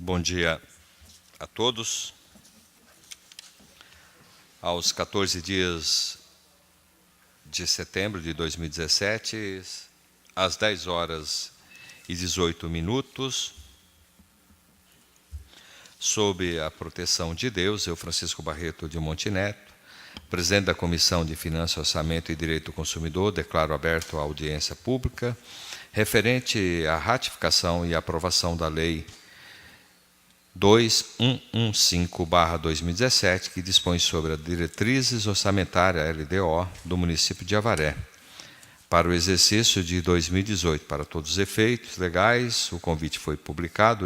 Bom dia a todos. Aos 14 dias de setembro de 2017, às 10h18, sob a proteção de Deus, eu, Francisco Barreto de Monteneto, presidente da Comissão de Finanças, Orçamento e Direito do Consumidor, declaro aberto a audiência pública referente à ratificação e aprovação da Lei 2115/2017, que dispõe sobre as diretrizes orçamentárias LDO do município de Avaré para o exercício de 2018. Para todos os efeitos legais, o convite foi publicado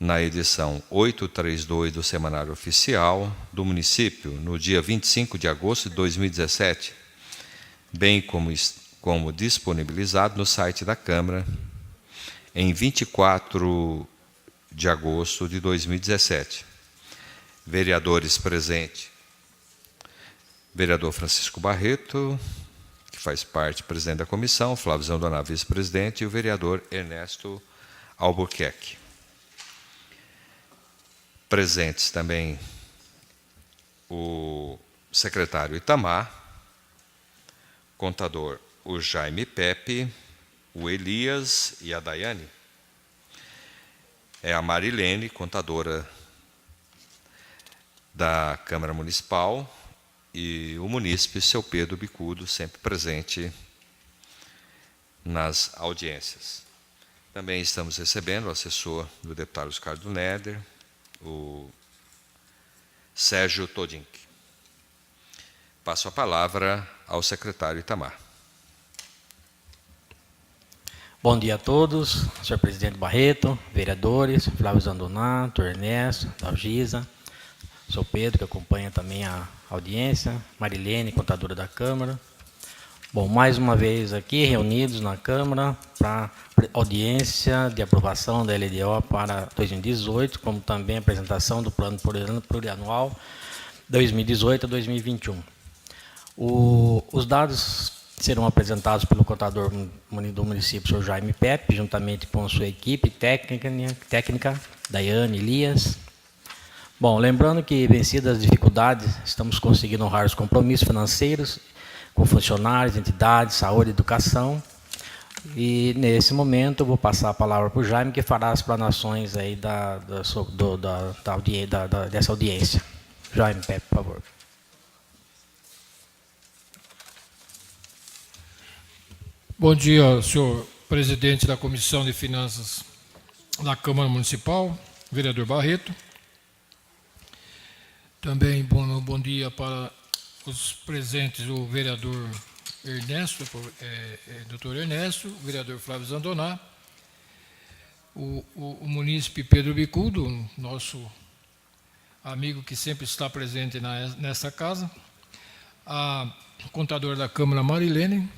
na edição 832 do Semanário Oficial do município, no dia 25 de agosto de 2017, bem como disponibilizado no site da Câmara em 24 de agosto de 2017. Vereadores presentes: vereador Francisco Barreto, que faz parte, presidente da comissão, Flávio Zandoná, vice-presidente, e o vereador Ernesto Albuquerque. Presentes também o secretário Itamar, contador o Jaime Pepe, o Elias e a Daiane. É a Marilene, contadora da Câmara Municipal, e o munícipe, seu Pedro Bicudo, sempre presente nas audiências. Também estamos recebendo o assessor do deputado Ricardo Neder, o Sérgio Todink. Passo a palavra ao secretário Itamar. Bom dia a todos, senhor presidente Barreto, vereadores, Flávio Zandoná, Ernesto, Dalgisa, senhor Pedro, que acompanha também a audiência, Marilene, contadora da Câmara. Bom, mais uma vez aqui reunidos na Câmara para audiência de aprovação da LDO para 2018, como também a apresentação do Plano Plurianual 2018 a 2021. Os dados serão apresentados pelo contador do município, senhor Jaime Pepe, juntamente com sua equipe técnica, Daiane, Elias. Bom, lembrando que, vencidas as dificuldades, estamos conseguindo honrar os compromissos financeiros com funcionários, entidades, saúde e educação. E, nesse momento, eu vou passar a palavra para o Jaime, que fará as explanações aí dessa audiência. Jaime Pepe, por favor. Bom dia, senhor presidente da Comissão de Finanças da Câmara Municipal, vereador Barreto. Também bom dia para os presentes, o vereador Ernesto, doutor Ernesto, o vereador Flávio Zandoná, o munícipe Pedro Bicudo, nosso amigo que sempre está presente nessa casa, a contadora da Câmara Marilene,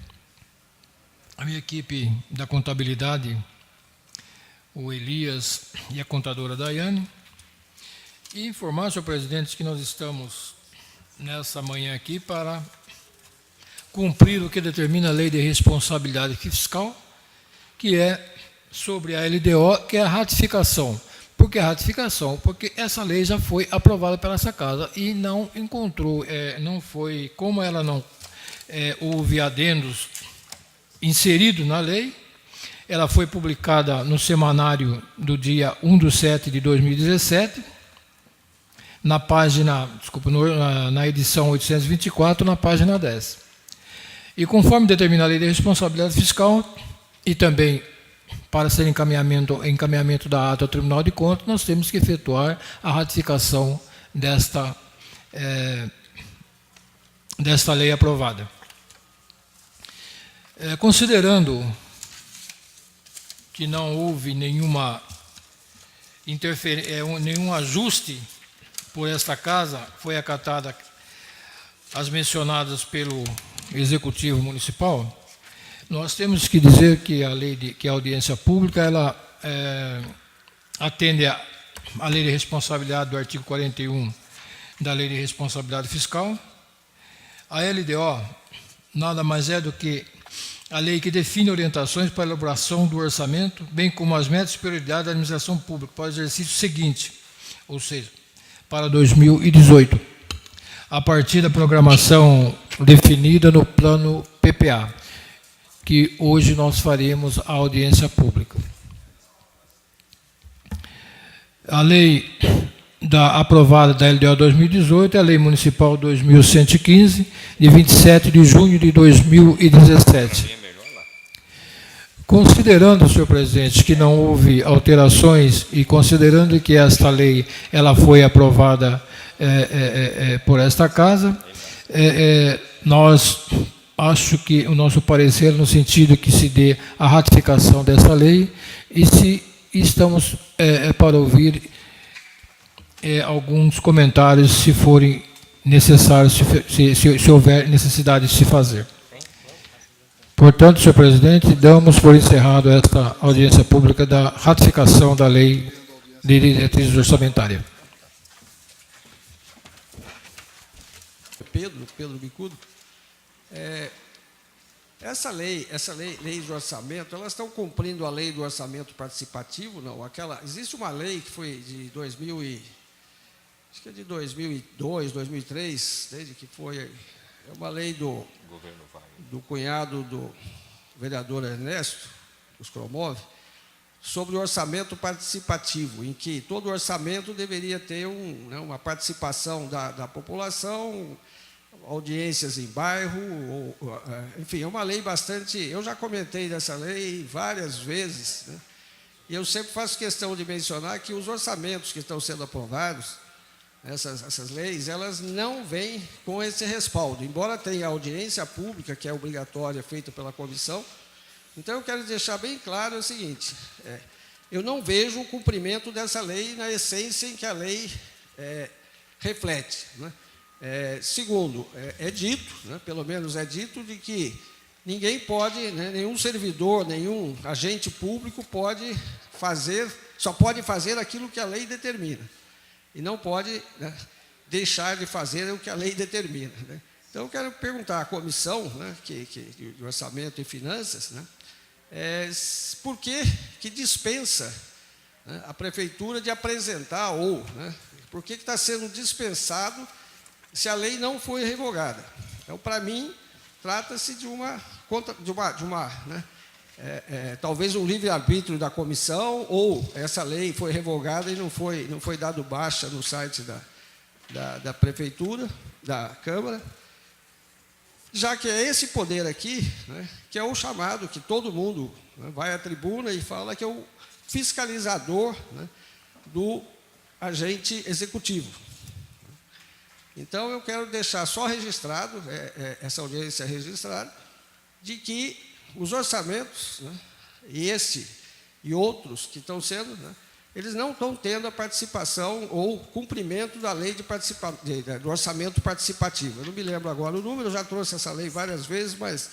a minha equipe da contabilidade, o Elias e a contadora Daiane, e informar, senhor presidente, que nós estamos nessa manhã aqui para cumprir o que determina a Lei de Responsabilidade Fiscal, que é sobre a LDO, que é a ratificação. Por que a ratificação? Porque essa lei já foi aprovada pela essa casa e não encontrou, não foi, como ela não houve adendos inserido na lei, ela foi publicada no semanário do dia 1/7/2017, na edição 824, na página 10. E conforme determina a Lei de Responsabilidade Fiscal, e também para ser encaminhamento da ata ao Tribunal de Contas, nós temos que efetuar a ratificação desta lei aprovada. Considerando que não houve nenhum ajuste por esta casa, foi acatada as mencionadas pelo Executivo Municipal, nós temos que dizer que a audiência pública ela atende à Lei de Responsabilidade do artigo 41 da Lei de Responsabilidade Fiscal. A LDO nada mais é do que a lei que define orientações para a elaboração do orçamento, bem como as metas e prioridades da administração pública para o exercício seguinte, ou seja, para 2018, a partir da programação definida no plano PPA, que hoje nós faremos a audiência pública. A lei aprovada da LDO 2018 é a Lei Municipal 2115, de 27 de junho de 2017. Considerando, senhor presidente, que não houve alterações e considerando que esta lei ela foi aprovada por esta casa, nós acho que o nosso parecer no sentido que se dê a ratificação dessa lei e se estamos para ouvir alguns comentários, se forem necessários, se houver necessidade de se fazer. Portanto, senhor presidente, damos por encerrado esta audiência pública da ratificação da Lei de Diretrizes Orçamentárias. Pedro Bicudo. Essa lei de orçamento, elas estão cumprindo a lei do orçamento participativo? Não, existe uma lei que foi de 2002, 2003, desde que foi uma lei do cunhado do vereador Ernesto, que os promove, sobre o orçamento participativo, em que todo orçamento deveria ter uma participação da população, audiências em bairro, enfim, é uma lei bastante... Eu já comentei dessa lei várias vezes, né? E eu sempre faço questão de mencionar que os orçamentos que estão sendo aprovados, essas leis, elas não vêm com esse respaldo, embora tenha audiência pública, que é obrigatória, feita pela comissão. Então, eu quero deixar bem claro o seguinte, eu não vejo o cumprimento dessa lei na essência em que a lei reflete, né? Segundo, é dito, né, pelo menos é dito, de que ninguém pode, né, nenhum servidor, nenhum agente público só pode fazer aquilo que a lei determina. E não pode, né, deixar de fazer o que a lei determina, né? Então, eu quero perguntar à comissão, né, de Orçamento e Finanças, né, por que dispensa, né, a prefeitura de apresentar, né, por que está sendo dispensado se a lei não foi revogada. Então, para mim, trata-se de né, talvez um livre-arbítrio da comissão, ou essa lei foi revogada e não foi dado baixa no site da prefeitura, da Câmara, já que é esse poder aqui, né, que é o chamado, que todo mundo, né, vai à tribuna e fala que é o fiscalizador, né, do agente executivo. Então, eu quero deixar só registrado, essa audiência registrada, de que os orçamentos, né, e outros que estão sendo, né, eles não estão tendo a participação ou cumprimento da lei do orçamento participativo. Eu não me lembro agora o número, eu já trouxe essa lei várias vezes, mas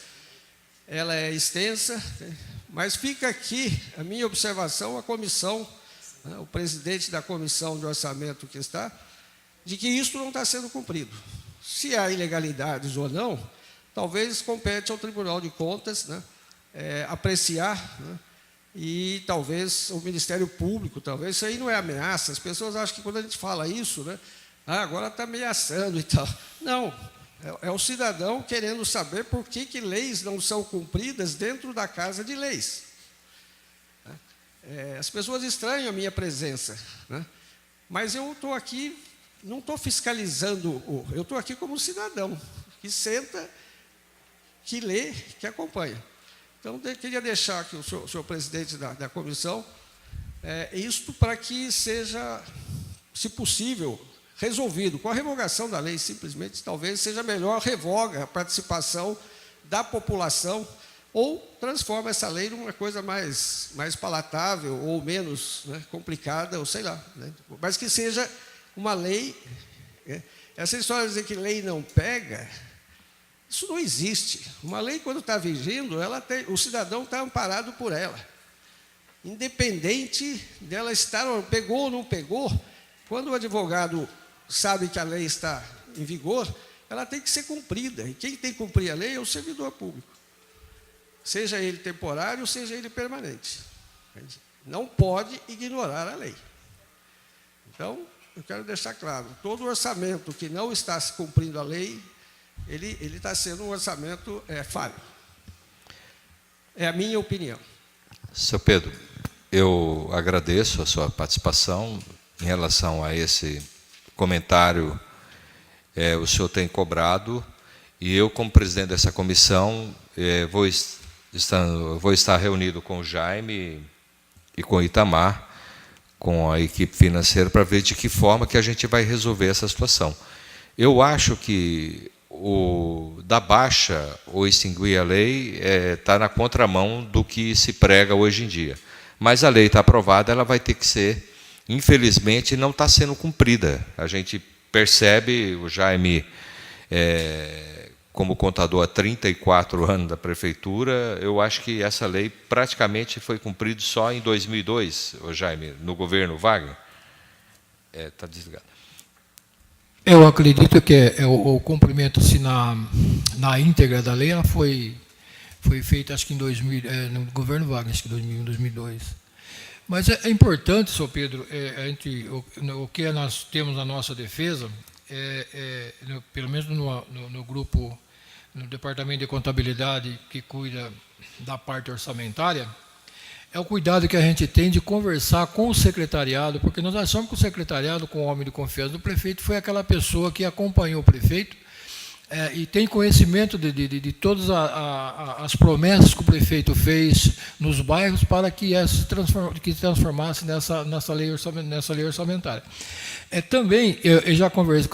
ela é extensa, né, mas fica aqui a minha observação, a comissão, né, o presidente da comissão de orçamento que está, de que isso não está sendo cumprido. Se há ilegalidades ou não, talvez compete ao Tribunal de Contas, né, apreciar, né, e talvez o Ministério Público, talvez, isso aí não é ameaça. As pessoas acham que quando a gente fala isso, né, agora está ameaçando e tal. Não, é o cidadão querendo saber por que leis não são cumpridas dentro da Casa de Leis. As pessoas estranham a minha presença, né, mas eu estou aqui, não estou fiscalizando, eu estou aqui como um cidadão, que senta, que lê, que acompanha. Então, eu queria deixar aqui o senhor presidente da comissão, isto para que seja, se possível, resolvido. Com a revogação da lei, simplesmente, talvez seja melhor revoga a participação da população ou transforma essa lei numa coisa mais palatável ou menos, né, complicada, ou sei lá, né, mas que seja uma lei. Essa história de dizer que lei não pega, isso não existe. Uma lei, quando está vigindo, o cidadão está amparado por ela. Independente dela estar, pegou ou não pegou, quando o advogado sabe que a lei está em vigor, ela tem que ser cumprida. E quem tem que cumprir a lei é o servidor público. seja ele temporário, seja ele permanente. A gente não pode ignorar a lei. Então, eu quero deixar claro, todo orçamento que não está se cumprindo a lei, ele está sendo um orçamento falho. É a minha opinião. Seu Pedro, eu agradeço a sua participação em relação a esse comentário. O senhor tem cobrado, e eu, como presidente dessa comissão, vou estar reunido com o Jaime e com o Itamar, com a equipe financeira, para ver de que forma que a gente vai resolver essa situação. Eu acho que dar baixa ou extinguir a lei está na contramão do que se prega hoje em dia. Mas a lei está aprovada, ela vai ter que ser, infelizmente, não está sendo cumprida. A gente percebe, o Jaime, como contador há 34 anos da prefeitura, eu acho que essa lei praticamente foi cumprida só em 2002, o Jaime, no governo Wagner. Está desligado. Eu acredito que o cumprimento-se na íntegra da lei ela foi feito, acho que em 2000, no governo Wagner, acho que 2001, 2002. Mas é importante, senhor Pedro, o que nós temos na nossa defesa, pelo menos no grupo, no Departamento de Contabilidade, que cuida da parte orçamentária, é o cuidado que a gente tem de conversar com o secretariado, porque nós achamos que o secretariado, com o homem de confiança do prefeito, foi aquela pessoa que acompanhou o prefeito e tem conhecimento de todas as promessas que o prefeito fez nos bairros para que se transformasse nessa lei orçamentária. Também, eu já conversei,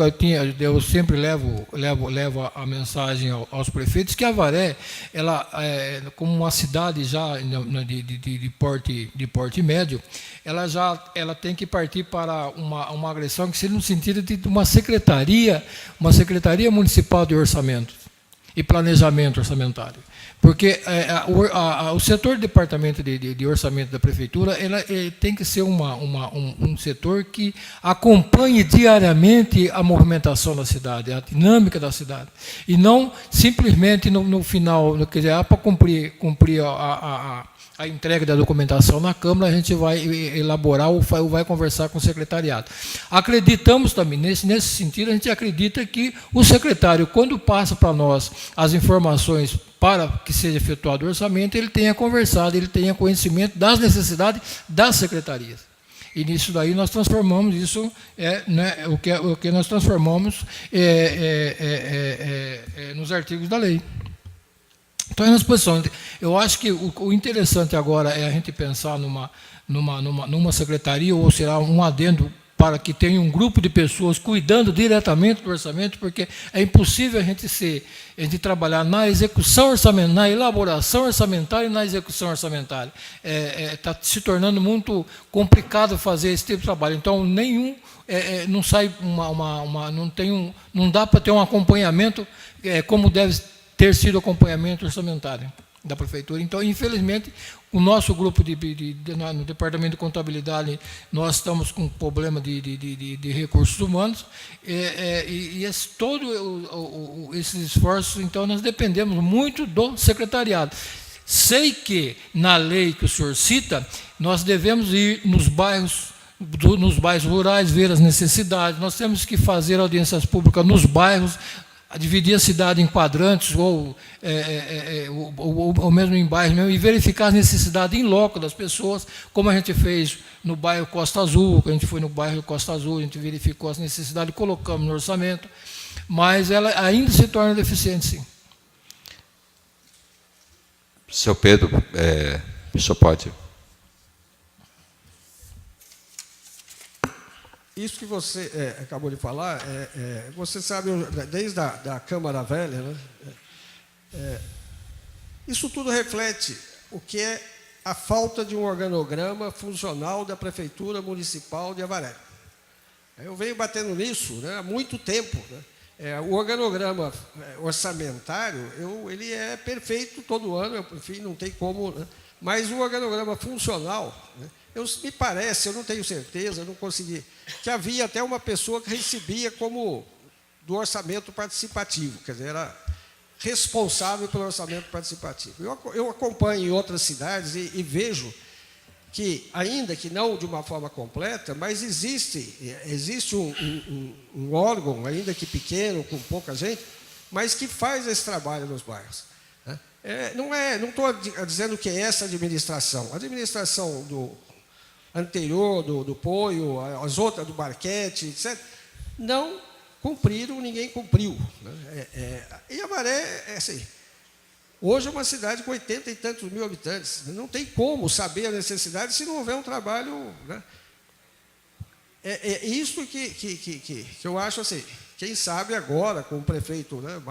eu sempre levo a mensagem aos prefeitos que Avaré, ela, como uma cidade já de porte médio, ela tem que partir para uma agressão que seria no sentido de uma secretaria municipal de orçamento e planejamento orçamentário. Porque o setor de departamento de orçamento da prefeitura tem que ser um setor que acompanhe diariamente a movimentação da cidade, a dinâmica da cidade. E não simplesmente no final, quer dizer, para cumprir a entrega da documentação na Câmara, a gente vai elaborar ou vai conversar com o secretariado. Acreditamos também, nesse sentido, a gente acredita que o secretário, quando passa para nós as informações para que seja efetuado o orçamento, ele tenha conversado, ele tenha conhecimento das necessidades das secretarias. E nisso daí nós transformamos isso, o que nós transformamos nos artigos da lei. Então, é na posição. Eu acho que o interessante agora é a gente pensar numa secretaria, ou será um adendo para que tenha um grupo de pessoas cuidando diretamente do orçamento, porque é impossível a gente trabalhar na execução orçamentária, na elaboração orçamentária e na execução orçamentária. Está se tornando muito complicado fazer esse tipo de trabalho. Então, não sai não dá para ter um acompanhamento como deve ter sido acompanhamento orçamentário da prefeitura. Então, infelizmente, o nosso grupo no Departamento de Contabilidade, nós estamos com um problema de recursos humanos, todos esses esforços, então, nós dependemos muito do secretariado. Sei que, na lei que o senhor cita, nós devemos ir nos bairros rurais, ver as necessidades, nós temos que fazer audiências públicas nos bairros, dividir a cidade em quadrantes ou mesmo em bairros mesmo, e verificar as necessidades em loco das pessoas, como a gente fez no bairro Costa Azul. A gente foi no bairro Costa Azul, a gente verificou as necessidades, colocamos no orçamento, mas ela ainda se torna deficiente, sim. Seu Pedro, o senhor pode... Isso que você acabou de falar, você sabe, desde a Câmara Velha, né, isso tudo reflete o que é a falta de um organograma funcional da Prefeitura Municipal de Avaré. Eu venho batendo nisso, né, há muito tempo. Né? O organograma orçamentário, ele é perfeito todo ano, enfim, não tem como, né? Mas o organograma funcional, né, me parece, eu não tenho certeza, eu não consegui, que havia até uma pessoa que recebia como do orçamento participativo, quer dizer, responsável pelo orçamento participativo. Eu acompanho em outras cidades e vejo que, ainda que não de uma forma completa, mas existe um órgão, ainda que pequeno, com pouca gente, mas que faz esse trabalho nos bairros. Não estou dizendo que é essa administração. A administração anterior, do Poio, as outras do Barquete, etc., não cumpriram, ninguém cumpriu. E a Maré é assim. Hoje é uma cidade com 80 e tantos mil habitantes. Não tem como saber a necessidade se não houver um trabalho. Né? É isso que eu acho assim. Quem sabe agora, com o prefeito, né,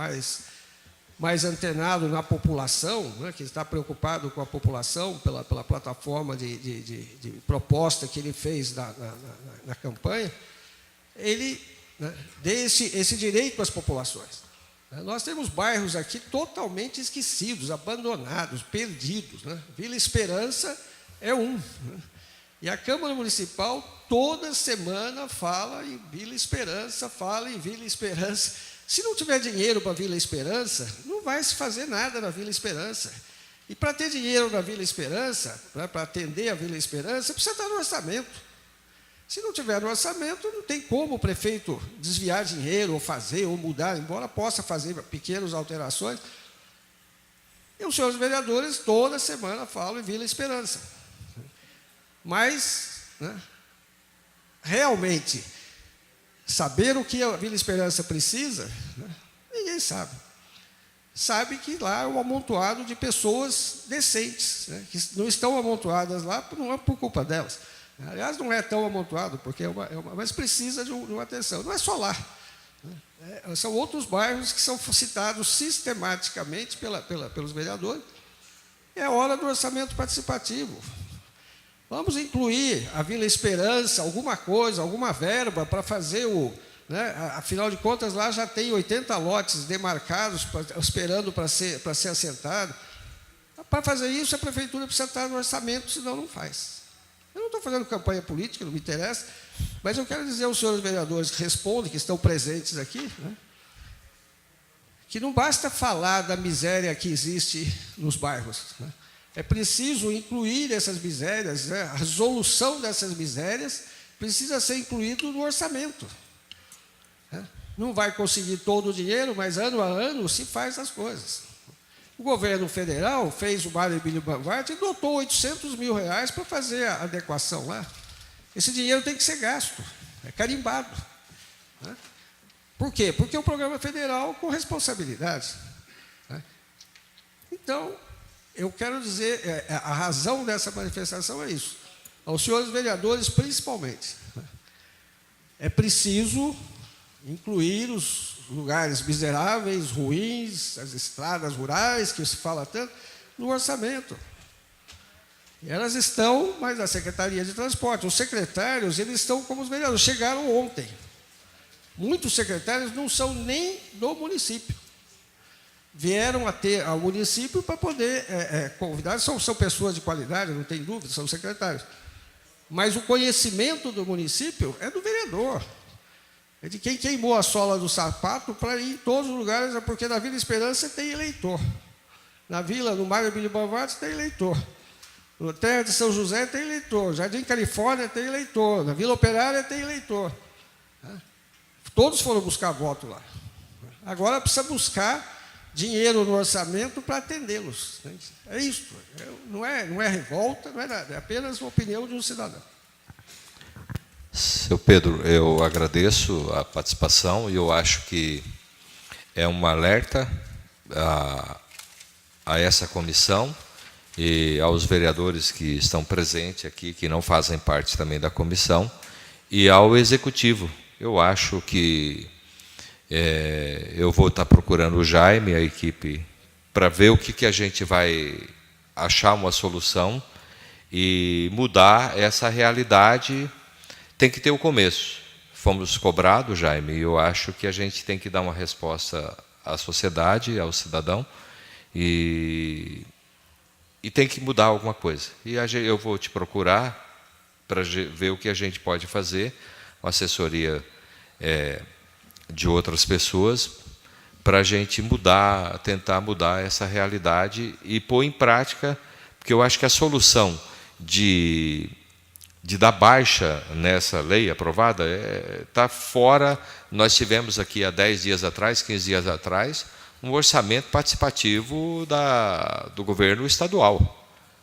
mais antenado na população, né, que está preocupado com a população pela plataforma de proposta que ele fez na campanha, ele, né, dê esse direito às populações. Nós temos bairros aqui totalmente esquecidos, abandonados, perdidos. Né? Vila Esperança é um. Né? E a Câmara Municipal, toda semana, fala em Vila Esperança, Se não tiver dinheiro para a Vila Esperança, não vai se fazer nada na Vila Esperança. E para ter dinheiro na Vila Esperança, para atender a Vila Esperança, precisa estar no orçamento. Se não tiver no orçamento, não tem como o prefeito desviar dinheiro, ou fazer, ou mudar, embora possa fazer pequenas alterações. E os senhores vereadores, toda semana, falam em Vila Esperança. Mas, né, realmente, saber o que a Vila Esperança precisa, né, ninguém sabe. Sabe que lá é um amontoado de pessoas decentes, né, que não estão amontoadas lá, não é por culpa delas. Aliás, não é tão amontoado, porque mas precisa de uma atenção. Não é só lá. Né? São outros bairros que são citados sistematicamente pelos vereadores. É hora do orçamento participativo. Vamos incluir a Vila Esperança, alguma coisa, alguma verba para fazer né, afinal de contas, lá já tem 80 lotes demarcados, esperando para ser assentado. Para fazer isso, a prefeitura precisa estar no orçamento, senão não faz. Eu não estou fazendo campanha política, não me interessa, mas eu quero dizer aos senhores vereadores que respondem, que estão presentes aqui, né, que não basta falar da miséria que existe nos bairros. Né? É preciso incluir essas misérias, né? A resolução dessas misérias precisa ser incluído no orçamento. Né? Não vai conseguir todo o dinheiro, mas ano a ano se faz as coisas. O governo federal fez o Mário Emílio Banvart e dotou R$800 mil para fazer a adequação lá. Esse dinheiro tem que ser gasto, é carimbado. Né? Por quê? Porque é um programa federal com responsabilidade. Né? Então, eu quero dizer, a razão dessa manifestação é isso. Aos senhores vereadores, principalmente. Né? É preciso incluir os lugares miseráveis, ruins, as estradas rurais, que se fala tanto, no orçamento. E elas estão, mas a Secretaria de Transporte, os secretários, eles estão como os vereadores, chegaram ontem. Muitos secretários não são nem do município. Vieram ao município para poder convidar, são pessoas de qualidade, não tem dúvida, são secretários. Mas o conhecimento do município é do vereador. É de quem queimou a sola do sapato para ir em todos os lugares, porque na Vila Esperança tem eleitor. No Mário Emílio Banvart tem eleitor. No Terra de São José tem eleitor. Jardim Califórnia tem eleitor. Na Vila Operária tem eleitor. Todos foram buscar voto lá. Agora precisa buscar dinheiro no orçamento para atendê-los. É isso. Não é revolta, não é nada. É apenas uma opinião de um cidadão. Seu Pedro, eu agradeço a participação e eu acho que é um alerta a essa comissão e aos vereadores que estão presentes aqui, que não fazem parte também da comissão, e ao Executivo. Eu acho que eu vou estar procurando o Jaime, a equipe, para ver o que a gente vai achar uma solução e mudar essa realidade. Tem que ter o começo. Fomos cobrados, Jaime, e eu acho que a gente tem que dar uma resposta à sociedade, ao cidadão, e tem que mudar alguma coisa. E eu vou te procurar para ver o que a gente pode fazer, uma assessoria de outras pessoas, para a gente mudar, tentar mudar essa realidade e pôr em prática, porque eu acho que a solução de dar baixa nessa lei aprovada está fora. Nós tivemos aqui há 10 dias atrás, 15 dias atrás, um orçamento participativo do governo estadual,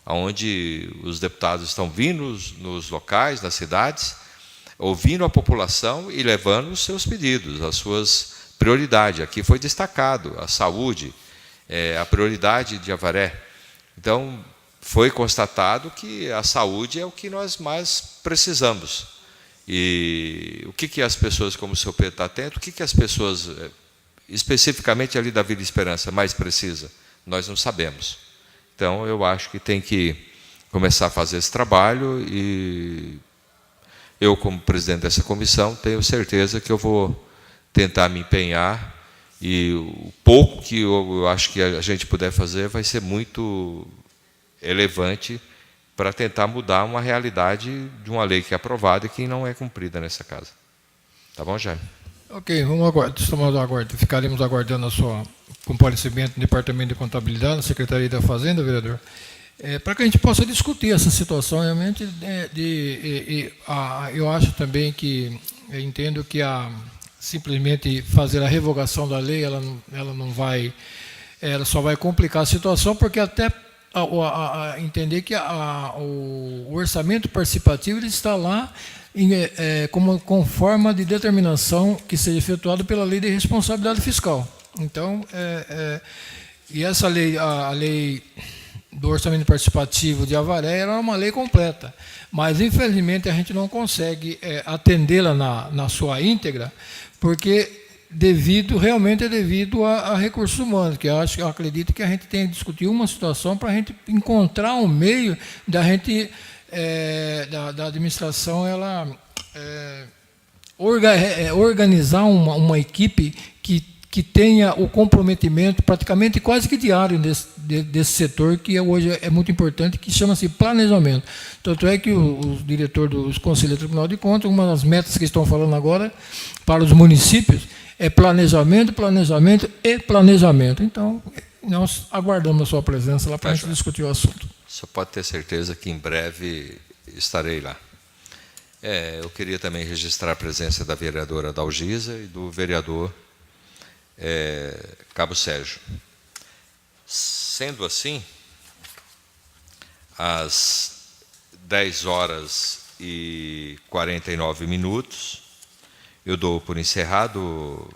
onde os deputados estão vindo nos locais, nas cidades, ouvindo a população e levando os seus pedidos, as suas prioridades. Aqui foi destacado a saúde, a prioridade de Avaré. Então, foi constatado que a saúde é o que nós mais precisamos. E o que as pessoas, como o senhor Pedro está atento, o que as pessoas, especificamente ali da Vila Esperança, mais precisam? Nós não sabemos. Então, eu acho que tem que começar a fazer esse trabalho e eu, como presidente dessa comissão, tenho certeza que eu vou tentar me empenhar e o pouco que eu acho que a gente puder fazer vai ser muito relevante para tentar mudar uma realidade de uma lei que é aprovada e que não é cumprida nessa casa. Tá bom, Jaime? Ok, vamos aguardar. Ficaremos aguardando o seu comparecimento no Departamento de Contabilidade, na Secretaria da Fazenda, vereador, para que a gente possa discutir essa situação realmente. Eu acho também que, eu entendo que simplesmente fazer a revogação da lei, ela só vai complicar a situação, porque até entender que o orçamento participativo ele está lá com forma de determinação que seja efetuado pela lei de responsabilidade fiscal. Então, e essa lei, a lei do orçamento participativo de Avaré, era uma lei completa, mas infelizmente a gente não consegue atendê-la na sua íntegra, porque realmente é devido a recursos humanos, que eu acredito que a gente tem que discutir uma situação para a gente encontrar um meio da gente, da administração, ela organizar uma equipe que tenha o comprometimento praticamente quase que diário desse setor, que hoje é muito importante, que chama-se planejamento. Tanto é que os diretores dos Conselhos do Tribunal de Contas, uma das metas que estão falando agora para os municípios, é planejamento, planejamento e planejamento. Então, nós aguardamos a sua presença lá para a gente discutir o assunto. Você pode ter certeza que em breve estarei lá. Eu queria também registrar a presença da vereadora Dalgisa e do vereador Cabo Sérgio. Sendo assim, às 10h49, eu dou por encerrado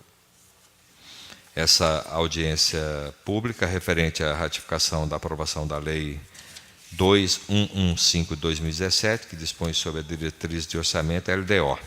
essa audiência pública referente à ratificação da aprovação da Lei 2115/2017, que dispõe sobre a diretriz de orçamento LDO.